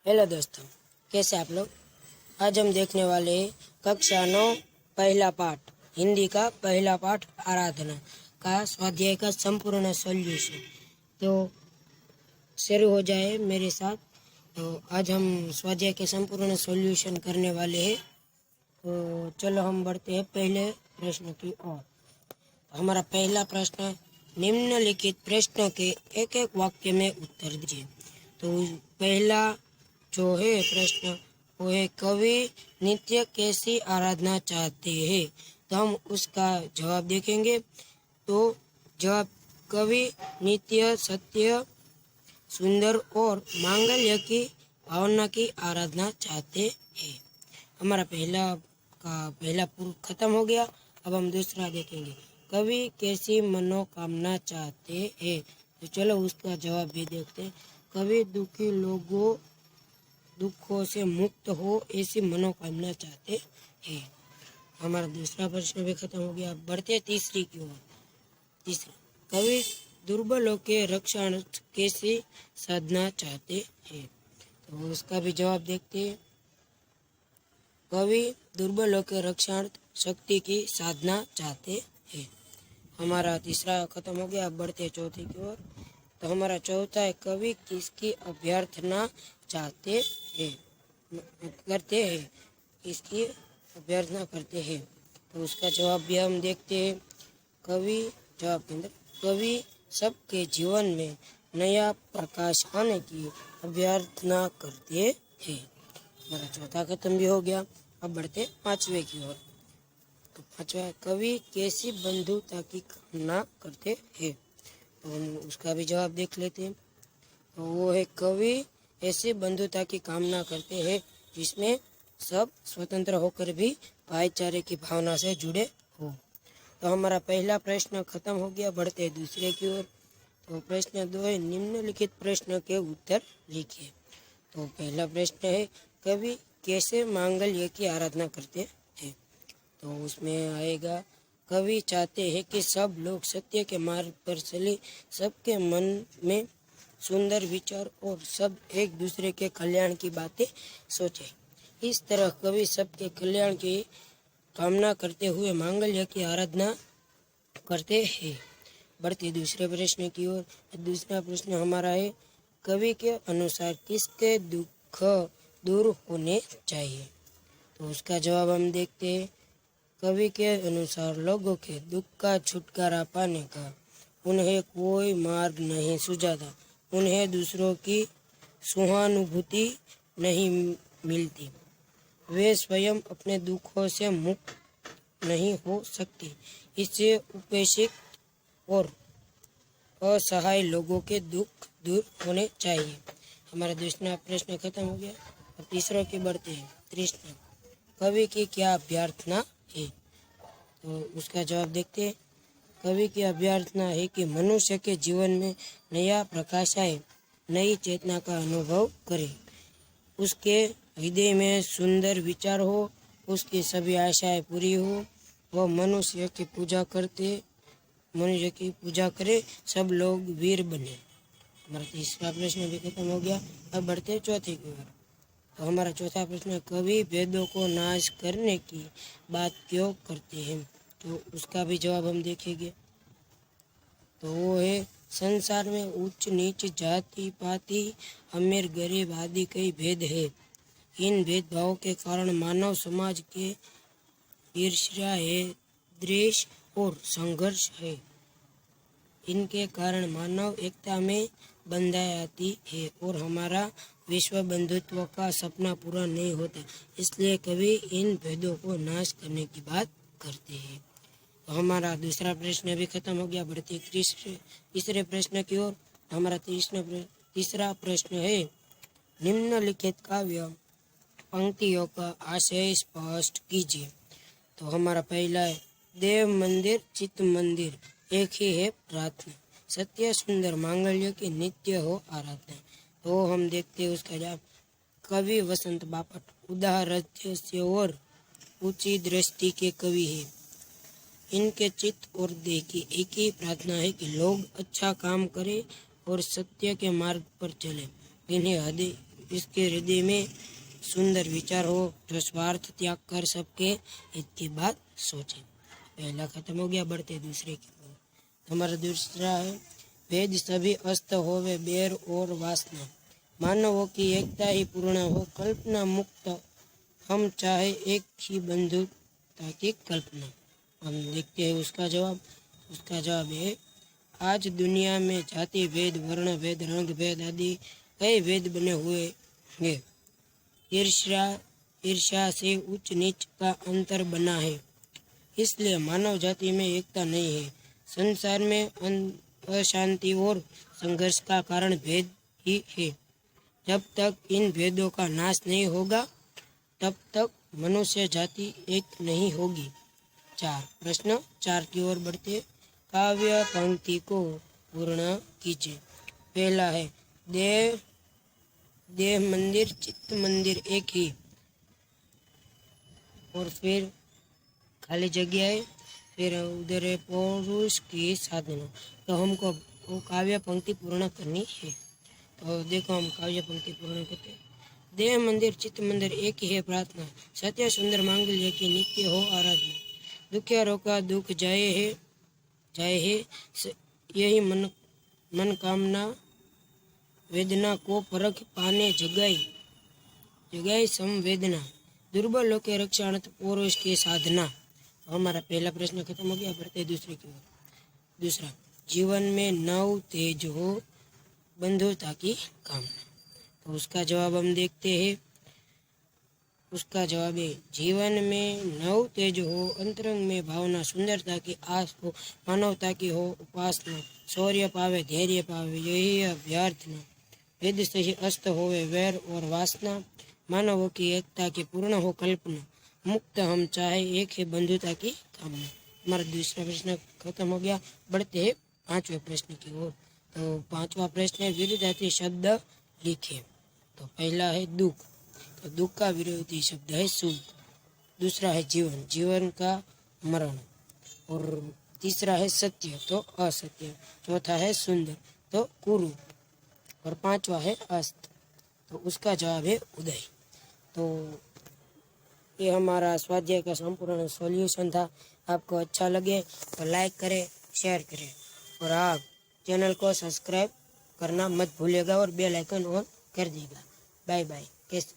Hello दोस्तों, कैसे आप लोग। आज हम देखने वाले हैं कक्षा 9 पहला पाठ, हिंदी का पहला पाठ आराधना का स्वाध्याय का संपूर्ण सॉल्यूशन। तो शुरू हो जाए मेरे साथ। तो आज हम स्वाध्याय के संपूर्ण सॉल्यूशन करने वाले हैं। तो चलो हम बढ़ते हैं पहले प्रश्न की ओर। हमारा पहला प्रश्न है, निम्नलिखित प्रश्नों के एक एक वाक्य में उत्तर दीजिए। तो पहला जो है प्रश्न वो है, कवि नित्य कैसी आराधना चाहते हैं। तो हम उसका जवाब देखेंगे। तो जवाब, कवि नित्य सत्य, सुंदर और मांगल्य की भावना की आराधना चाहते हैं। हमारा पहला पूर्व खत्म हो गया। अब हम दूसरा देखेंगे, कवि कैसी मनोकामना चाहते हैं। तो चलो उसका जवाब भी देखते हैं। कवि दुखी लोगों दुखों से मुक्त हो ऐसी मनोकामना चाहते हैं। हमारा दूसरा प्रश्न भी खत्म हो गया। बढ़ते तीसरी की ओर। तीसरा, कवि दुर्बलों के रक्षणार्थ कैसी साधना चाहते हैं। तो उसका भी जवाब देखते हैं। कवि दुर्बलों के रक्षणार्थ शक्ति की साधना चाहते हैं। हमारा तीसरा खत्म हो गया। बढ़ते चौथे की ओर। तो हमारा चौथा है, कवि किसकी अभ्यर्थना चाहते हैं, करते हैं, किसकी अभ्यर्थना करते हैं। तो उसका जवाब भी हम देखते हैं। कवि जवाब के अंदर, कवि सबके जीवन में नया प्रकाश आने की अभ्यर्थना करते हैं। हमारा चौथा खत्म भी हो गया। अब बढ़ते पांचवे की ओर। तो पांचवा, कवि कैसी बंधुता की कामना करते हैं। तो हम उसका भी जवाब देख लेते हैं। तो वो है, कवि ऐसी बंधुता की कामना करते हैं जिसमें सब स्वतंत्र होकर भी भाईचारे की भावना से जुड़े हो। तो हमारा पहला प्रश्न खत्म हो गया। बढ़ते दूसरे की ओर। तो प्रश्न 2 है, निम्नलिखित प्रश्न के उत्तर लिखिए। तो पहला प्रश्न है, कवि कैसे मांगल्य की आराधना करते हैं। तो उसमें आएगा, कवि चाहते हैं कि सब लोग सत्य के मार्ग पर चले, सबके मन में सुंदर विचार और सब एक दूसरे के कल्याण की बातें सोचे। इस तरह कवि सबके कल्याण की कामना करते हुए मांगल्य की आराधना करते हैं। बढ़ते दूसरे प्रश्न की ओर। दूसरा प्रश्न हमारा है, कवि के अनुसार किसके दुख दूर होने चाहिए। तो उसका जवाब हम देखते हैं। कवि के अनुसार लोगों के दुख का छुटकारा पाने का उन्हें कोई मार्ग नहीं सुझाता। उन्हें दूसरों की सहानुभूति नहीं मिलती। वे स्वयं अपने दुखों से मुक्त नहीं हो सकते। इससे उपेक्षित और असहाय लोगों के दुख दूर होने चाहिए। हमारा दूसरा प्रश्न खत्म हो गया। अब तीसरा की बढ़ते हैं। तीसरा, कवि की क्या अभ्यर्थना है। तो उसका जवाब देखते हैं। कवि की अभ्यर्थना है कि मनुष्य के जीवन में नया प्रकाश आए, नई चेतना का अनुभव करे, उसके हृदय में सुंदर विचार हो, उसकी सभी आशाएं पूरी हो, वह मनुष्य की पूजा करे, सब लोग वीर बने। हमारा तीसरा प्रश्न भी खत्म हो गया। अब बढ़ते चौथे की ओर। तो हमारा चौथा प्रश्न है, कवि भेदों को नाश करने की बात क्यों करते हैं। तो उसका भी जवाब हम देखेंगे। तो वो है, संसार में उच्च नीच, जाति पाति, अमीर गरीब आदि कई भेद है। इन भेदभावों के कारण मानव समाज के ईर्ष्या है, द्वेष और संघर्ष है। इनके कारण मानव एकता में बंधाई है और हमारा विश्व बंधुत्व का सपना पूरा नहीं होता। इसलिए कवि इन भेदों को नाश करने की बात करते हैं। तो हमारा दूसरा प्रश्न भी खत्म हो गया। बढ़ते तीसरे प्रश्न की ओर। हमारा तीसरा प्रश्न है, निम्नलिखित काव्य पंक्तियों का आशय स्पष्ट कीजिए। तो हमारा पहला है, देव मंदिर चित्त मंदिर एक ही है प्रार्थना, सत्य सुंदर मांगल्य की नित्य हो आराधना। तो हम देखते हैं उसका जवाब। कवि वसंत बापट उदाहरण से और ऊंची दृष्टि के कवि है। इनके चित्त और देह की एक ही प्रार्थना है कि लोग अच्छा काम करें और सत्य के मार्ग पर चले। इन्हें इसके हृदय में सुंदर विचार हो, जो स्वार्थ त्याग कर सबके हित की बात सोचे। पहला खत्म हो गया, बढ़ते दूसरे की ओर। हमारा दूसरा है, भेद सभी अस्त होवे बैर और वासना, मानवों की एकता ही पूर्ण हो कल्पना मुक्त, हम चाहे एक ही बंधुता की कल्पना। हम देखते हैं उसका जवाब। उसका जवाब है, आज दुनिया में जाति भेद, वर्ण भेद, रंग भेद आदि कई भेद बने हुए हैं। ईर्ष्या ईर्ष्या से उच्च नीच का अंतर बना है, इसलिए मानव जाति में एकता नहीं है। संसार में अशांति और संघर्ष का कारण भेद ही है। जब तक इन भेदों का नाश नहीं होगा, तब तक मनुष्य जाति एक नहीं होगी। 4 प्रश्न 4 की ओर बढ़ते। काव्य पंक्ति को पूर्ण कीजिए। पहला है, देह देह मंदिर चित्त मंदिर एक ही, और फिर खाली जगह है, फिर उधर है पौरुष की साधना। तो हमको वो काव्य पंक्ति पूर्ण करनी है। तो देखो हम काव्य पंक्ति पूर्ण करते हैं। देह मंदिर चित्त मंदिर एक ही है प्रार्थना, सत्य सुंदर मांगल्य की नित्य हो आराधना। दुखियारों का दुख जाए है यही मन कामना, वेदना को परख पाने जगाई संवेदना, दुर्बलों के रक्षार्थ पौरुष की साधना। हमारा पहला प्रश्न खत्म हो गया, बढ़ते दूसरे की ओर। दूसरा, जीवन में नव तेज हो बंधुता की कामना। तो उसका जवाब हम देखते हैं। उसका जवाब है, जीवन में नव तेज हो, अंतरंग में भावना, सुंदरता की आस हो, मानवता की हो उपासना, शौर्य पावे धैर्य पावे यही अभ्यर्थना, वेद से ही अस्त होवे वैर और वासना, मानवों की एकता की पूर्ण हो कल्पना, मुक्त हम चाहे एक है बंधुता की कामना। हमारा दूसरा प्रश्न खत्म हो गया, बढ़ते हैं पांचवें प्रश्न की ओर। तो पांचवा प्रश्न है, विरुद्धार्थी शब्द लिखे। तो पहला है दुख, तो दुख का विरोधी शब्द है सुख। दूसरा है जीवन, जीवन का मरण। और तीसरा है सत्य, तो असत्य। चौथा है सुंदर, तो कुरूप। और पांचवा है अस्त, तो उसका जवाब है उदय। तो ये हमारा स्वाध्याय का संपूर्ण सॉल्यूशन था। आपको अच्छा लगे तो लाइक करें, शेयर करें, और आप चैनल को सब्सक्राइब करना मत भूलिएगा और बेल आइकन ऑन कर दीजिएगा। Bye bye. कैसे